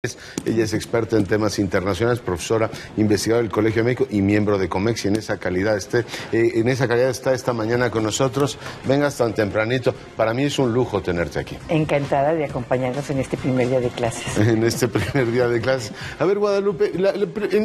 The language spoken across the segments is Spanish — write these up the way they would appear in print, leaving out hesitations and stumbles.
Ella es experta en temas internacionales, profesora, investigadora del Colegio de México y miembro de COMEX, y en esa calidad está esta mañana con nosotros. Vengas tan tempranito. Para mí es un lujo tenerte aquí. Encantada de acompañarnos en este primer día de clases. En este primer día de clases. A ver, Guadalupe,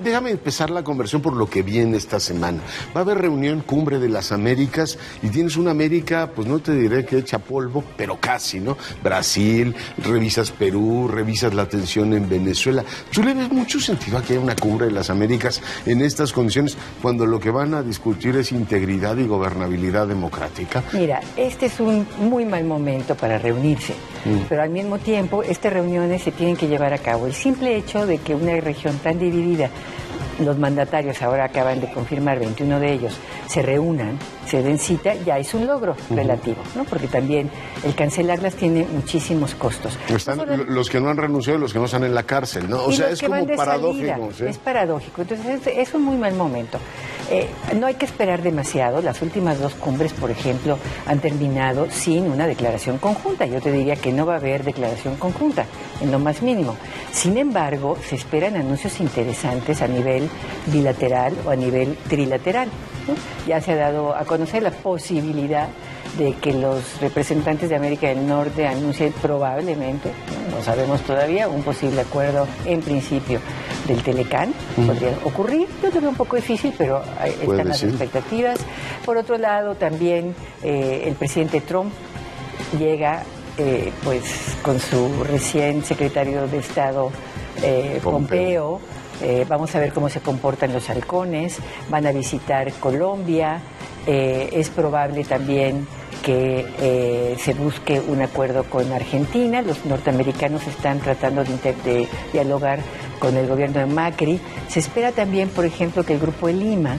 déjame empezar la conversación por lo que viene esta semana. Va a haber reunión Cumbre de las Américas y tienes una América, pues no te diré que echa polvo, pero casi, ¿no? Brasil, revisas Perú, revisas la tensión en Venezuela. ¿Tú le ves mucho sentido a que haya una Cumbre de las Américas en estas condiciones cuando lo que van a discutir es integridad y gobernabilidad democrática? Mira, este es un muy mal momento para reunirse, pero al mismo tiempo estas reuniones se tienen que llevar a cabo. El simple hecho de que una región tan dividida, los mandatarios ahora acaban de confirmar, 21 de ellos, se reúnan, se den cita, ya es un logro relativo, ¿no? Porque también el cancelarlas tiene muchísimos costos. Están los que no han renunciado y los que no están en la cárcel, ¿no? O sea, es como paradójico. ¿Sí? Es paradójico, entonces es un muy mal momento. No hay que esperar demasiado. Las últimas dos cumbres, por ejemplo, han terminado sin una declaración conjunta. Yo te diría que no va a haber declaración conjunta, en lo más mínimo. Sin embargo, se esperan anuncios interesantes a nivel bilateral o a nivel trilateral, ¿no? Ya se ha dado a conocer la posibilidad de que los representantes de América del Norte anuncien probablemente, no sabemos todavía, un posible acuerdo en principio del Telecán. Podría ocurrir, yo lo veo un poco difícil, pero están las expectativas. Por otro lado, también el presidente Trump llega pues con su recién secretario de Estado Pompeo. Vamos a ver cómo se comportan los halcones, van a visitar Colombia, es probable también que se busque un acuerdo con Argentina. Los norteamericanos están tratando de dialogar con el gobierno de Macri. Se espera también, por ejemplo, que el Grupo de Lima,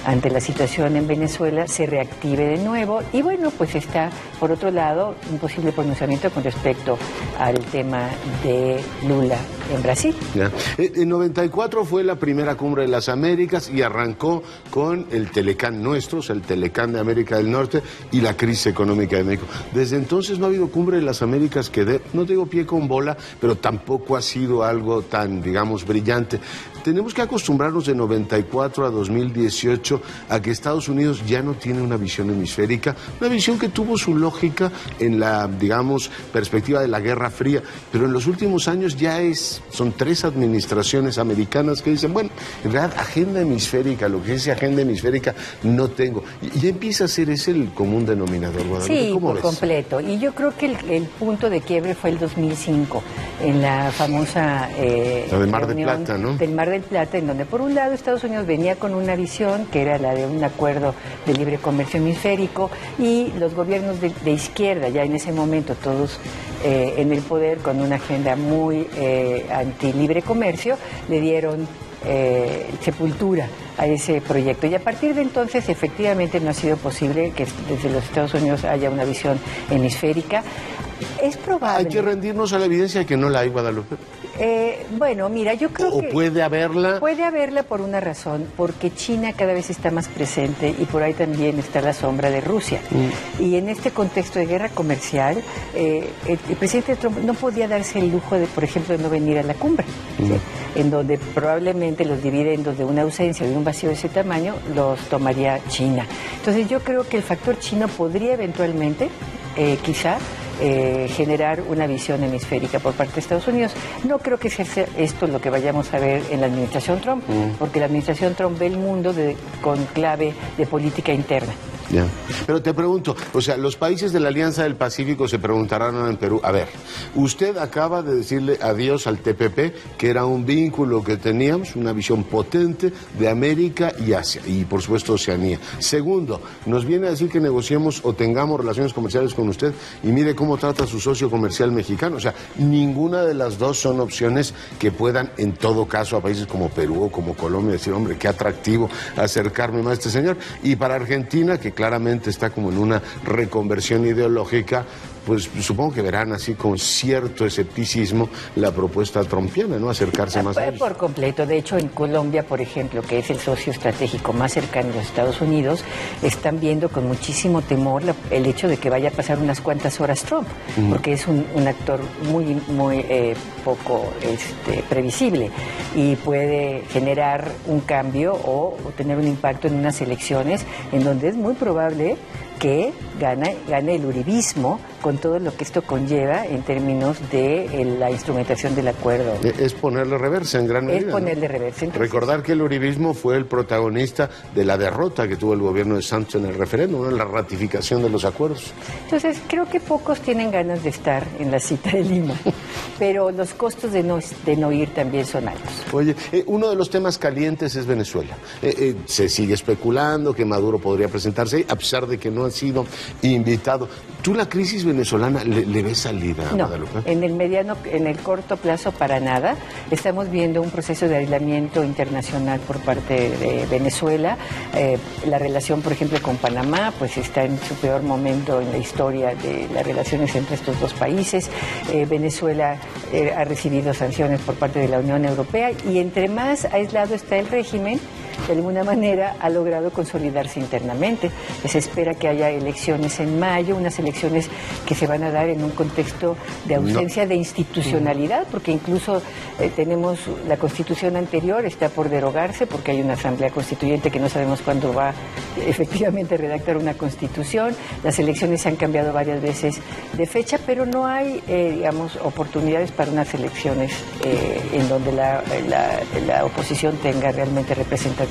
ante la situación en Venezuela, se reactive de nuevo. Y bueno, pues está, por otro lado, un posible pronunciamiento con respecto al tema de Lula en Brasil. Ya. En 94 fue la primera Cumbre de las Américas y arrancó con el Telecán nuestro, o sea, el Telecán de América del Norte y la crisis económica de México. Desde entonces no ha habido Cumbre de las Américas que dé, no digo pie con bola, pero tampoco ha sido algo tan, digamos, brillante. Tenemos que acostumbrarnos de 94 a 2018 a que Estados Unidos ya no tiene una visión hemisférica, una visión que tuvo su lógica en la, digamos, perspectiva de la Guerra Fría, pero en los últimos años ya son 3 administraciones americanas que dicen, bueno, en realidad agenda hemisférica, lo que dice agenda hemisférica no tengo. Y ya empieza a ser ese el común denominador, Guadalupe. Sí, por completo. Y yo creo que el punto de quiebre fue el 2005, en la famosa la del Mar del Plata, ¿no? Del Mar del Plata, en donde por un lado Estados Unidos venía con una visión que era la de un acuerdo de libre comercio hemisférico, y los gobiernos de izquierda, ya en ese momento todos en el poder con una agenda muy anti-libre comercio, le dieron sepultura a ese proyecto. Y a partir de entonces, efectivamente, no ha sido posible que desde los Estados Unidos haya una visión hemisférica. Es probable. Hay que rendirnos a la evidencia de que no la hay, Guadalupe. Bueno, mira, yo creo que... ¿O puede haberla? Puede haberla por una razón, porque China cada vez está más presente y por ahí también está la sombra de Rusia. Y en este contexto de guerra comercial, el presidente Trump no podía darse el lujo de, por ejemplo, de no venir a la cumbre, ¿sí? En donde probablemente los dividendos de una ausencia o de un vacío de ese tamaño los tomaría China. Entonces yo creo que el factor chino podría eventualmente, quizá, generar una visión hemisférica por parte de Estados Unidos. No creo que sea esto lo que vayamos a ver en la administración Trump, porque la administración Trump ve el mundo con clave de política interna. Ya. Pero te pregunto, o sea, los países de la Alianza del Pacífico se preguntarán en Perú, a ver, usted acaba de decirle adiós al TPP, que era un vínculo que teníamos, una visión potente de América y Asia, y por supuesto Oceanía. Segundo, nos viene a decir que negociemos o tengamos relaciones comerciales con usted, y mire cómo trata a su socio comercial mexicano. O sea, ninguna de las dos son opciones que puedan, en todo caso, a países como Perú o como Colombia, decir, hombre, qué atractivo acercarme más a este señor. Y para Argentina, que claramente está como en una reconversión ideológica, pues supongo que verán así con cierto escepticismo la propuesta trumpiana, ¿no? Acercarse más a ellos. Por completo. De hecho, en Colombia, por ejemplo, que es el socio estratégico más cercano a los Estados Unidos, están viendo con muchísimo temor el hecho de que vaya a pasar unas cuantas horas Trump, porque es un actor muy poco previsible y puede generar un cambio o tener un impacto en unas elecciones en donde es muy probable que gane el uribismo con todo lo que esto conlleva en términos de la instrumentación del acuerdo. Es ponerle reversa en gran medida. Es ponerle reversa. Entonces, recordar que el uribismo fue el protagonista de la derrota que tuvo el gobierno de Santos en el referéndum, ¿no? En la ratificación de los acuerdos. Entonces, creo que pocos tienen ganas de estar en la cita de Lima, pero los costos de no ir también son altos. Oye, uno de los temas calientes es Venezuela. Se sigue especulando que Maduro podría presentarse ahí, a pesar de que no ha sido invitado. ¿Tú la crisis venezolana le ves salida, Guadalupe? No, en el corto plazo para nada. Estamos viendo un proceso de aislamiento internacional por parte de Venezuela. La relación, por ejemplo, con Panamá, pues está en su peor momento en la historia de las relaciones entre estos dos países. Venezuela ha recibido sanciones por parte de la Unión Europea y entre más aislado está el régimen, de alguna manera ha logrado consolidarse internamente. Se espera que haya elecciones en mayo, unas elecciones que se van a dar en un contexto de ausencia de institucionalidad, porque incluso tenemos la constitución anterior, está por derogarse, porque hay una asamblea constituyente que no sabemos cuándo va efectivamente a redactar una constitución. Las elecciones se han cambiado varias veces de fecha, pero no hay, oportunidades para unas elecciones en donde la oposición tenga realmente representación.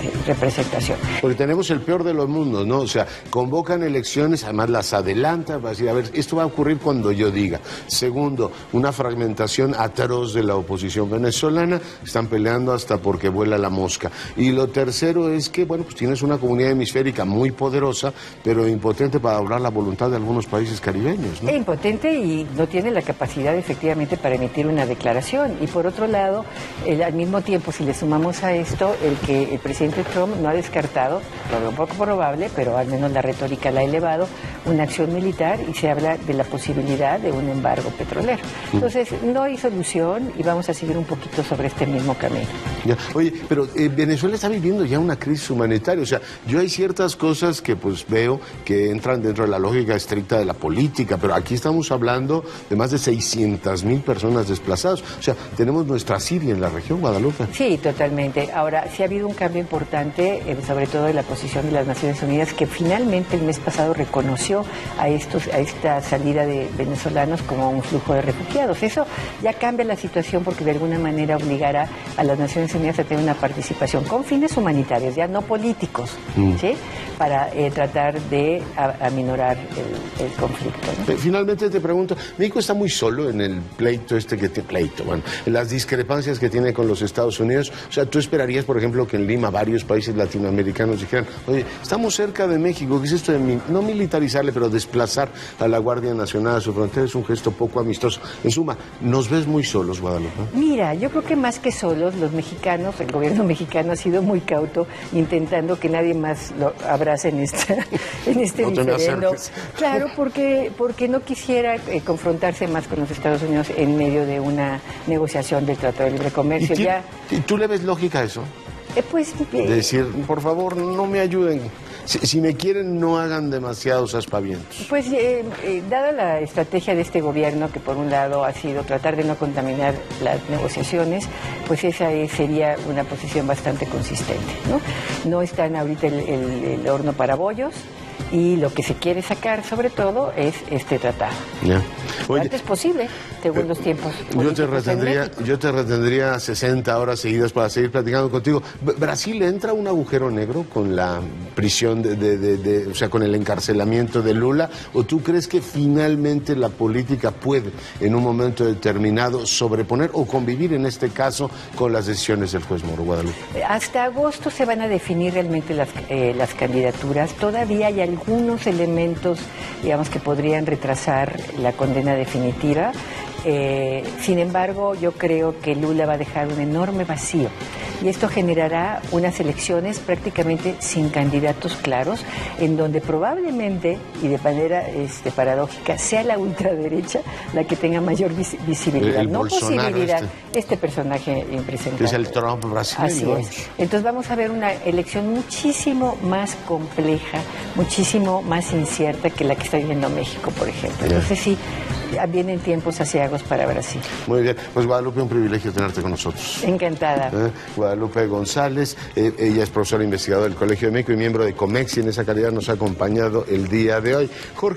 Porque tenemos el peor de los mundos, ¿no? O sea, convocan elecciones, además las adelantan para decir, a ver, esto va a ocurrir cuando yo diga. Segundo, una fragmentación atroz de la oposición venezolana, están peleando hasta porque vuela la mosca. Y lo tercero es que, bueno, pues tienes una comunidad hemisférica muy poderosa, pero impotente para doblar la voluntad de algunos países caribeños, ¿no? Impotente y no tiene la capacidad efectivamente para emitir una declaración. Y por otro lado, al mismo tiempo, si le sumamos a esto, el que el presidente Trump no ha descartado, lo veo un poco probable, pero al menos la retórica la ha elevado, una acción militar y se habla de la posibilidad de un embargo petrolero. Entonces, no hay solución y vamos a seguir un poquito sobre este mismo camino. Ya. Oye, pero Venezuela está viviendo ya una crisis humanitaria, o sea, yo hay ciertas cosas que pues veo que entran dentro de la lógica estricta de la política, pero aquí estamos hablando de más de 600,000 personas desplazadas, o sea, tenemos nuestra Siria en la región, Guadalupe. Sí, totalmente. Ahora, sí ha habido un cambio importante, sobre todo de la posición de las Naciones Unidas, que finalmente el mes pasado reconoció a esta salida de venezolanos como un flujo de refugiados. Eso ya cambia la situación porque de alguna manera obligará a las Naciones Unidas a tener una participación con fines humanitarios, ya no políticos, ¿sí? Para tratar de aminorar el conflicto, ¿no? Finalmente te pregunto, México está muy solo en el pleito en las discrepancias que tiene con los Estados Unidos. O sea, ¿tú esperarías, por ejemplo, que en Lima varios países latinoamericanos dijeran, oye, estamos cerca de México, ¿qué es esto de no militarizarle, pero desplazar a la Guardia Nacional a su frontera? Es un gesto poco amistoso. En suma, ¿nos ves muy solos, Guadalupe? Mira, yo creo que más que solos, los mexicanos, el gobierno mexicano ha sido muy cauto, intentando que nadie más lo abrace en este diferendo. Claro, porque no quisiera confrontarse más con los Estados Unidos en medio de una negociación del Tratado de Libre Comercio. ¿Y tú le ves lógica a eso? De decir, por favor, no me ayuden. Si me quieren, no hagan demasiados aspavientos. Pues, dada la estrategia de este gobierno, que por un lado ha sido tratar de no contaminar las negociaciones, pues esa sería una posición bastante consistente, ¿no? No están ahorita el horno para bollos, y lo que se quiere sacar, sobre todo, es este tratado. Yeah. Lo antes posible, según los tiempos. Yo te retendría 60 horas seguidas para seguir platicando contigo. ¿Brasil entra a un agujero negro con la prisión o sea, con el encarcelamiento de Lula? ¿O tú crees que finalmente la política puede, en un momento determinado, sobreponer o convivir, en este caso, con las decisiones del juez Moro, Guadalupe? Hasta agosto se van a definir realmente las candidaturas. Todavía hay algunos elementos, digamos, que podrían retrasar la condena definitiva. Sin embargo, yo creo que Lula va a dejar un enorme vacío y esto generará unas elecciones prácticamente sin candidatos claros, en donde probablemente, y de manera paradójica, sea la ultraderecha la que tenga mayor visibilidad, no posibilidad, este personaje impresentable. Es el Trump brasileño. Así es. Entonces vamos a ver una elección muchísimo más compleja, muchísimo más incierta que la que está viviendo México, por ejemplo. Entonces sí, vienen tiempos aciagos para Brasil. Muy bien, pues Guadalupe, un privilegio tenerte con nosotros. Encantada. Guadalupe González, ella es profesora investigadora del Colegio de México y miembro de COMEX, y en esa calidad nos ha acompañado el día de hoy. Jorge.